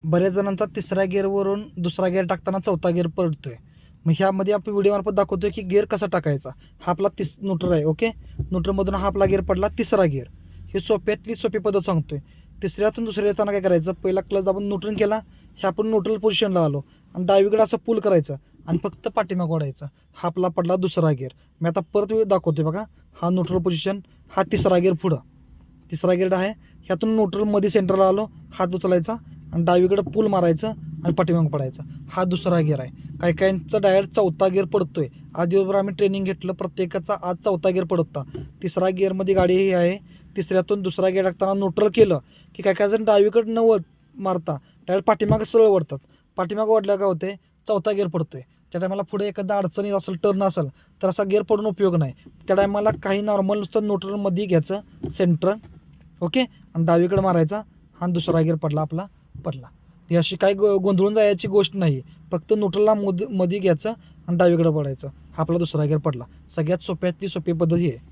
बऱ्याच जणांचा तिसऱ्या गिअरवरून दुसरा गिअर टाकताना चौथा गिअर पडतोय. मग ह्यामध्ये आपण व्हिडिओमार्फत दाखवतोय की गिअर कसा टाकायचा. हा आपला न्यूट्रल आहे. ओके, न्यूट्रलमधून हा आपला गिअर पडला तिसरा गिअर. हे सोप्यातली सोपी पद्धत सांगतोय. तिसऱ्यातून दुसऱ्या येताना काय करायचं, पहिला क्लच आपण न्यूट्रल केला, हे आपण न्यूट्रल पोझिशनला आलो आणि डावीकडे असं पुल करायचं आणि फक्त पाठीमागं ओढायचं. हा आपला पडला दुसरा गिअर. मी आता परत दाखवतोय बघा. हा न्यूट्रल पोझिशन, हा तिसरा गिअर पुढं, तिसरा गिअर आहे. ह्यातून न्यूट्रलमध्ये सेंटरला आलो, हात उचलायचा आणि डावीकडे पूल मारायचं आणि पाठीमागं पडायचं. हा दुसरा गिअर आहे. काही काहींचा डायरेक्ट चौथा गिअर पडतोय. आज दिवसभर आम्ही ट्रेनिंग घेतलं, प्रत्येकाचा आज चौथा गिअर पडत होता. तिसरा गिअरमध्ये गाडी ही आहे. तिसऱ्यातून दुसरा गिअर टाकताना न्यूट्रल केलं की काही काही जण डावीकडे न मारता डायरेक्ट पाठीमागं सरळ ओढतात. पाठीमागं ओढल्या काय होते, चौथा गिअर पडतोय. त्या टायमाला पुढे एखादा अडचणी असेल, टर्न असेल तर असा गिअर पडून उपयोग नाही. त्या टायमाला काही नॉर्मल नुसतं न्यूट्रलमध्ये घ्यायचं सेंटर. ओके, आणि डावीकडे मारायचा. हा दुसरा गिअर पडला आपला पडला. ही अशी काही गोंधळून जायची गोष्ट नाही. फक्त न्यूट्रलला मध्ये घ्यायचं आणि डावीकडे पडायचं. हा आपला दुसरा गिअर पडला. सगळ्यात सोप्यातली सोपी पद्धत ही आहे.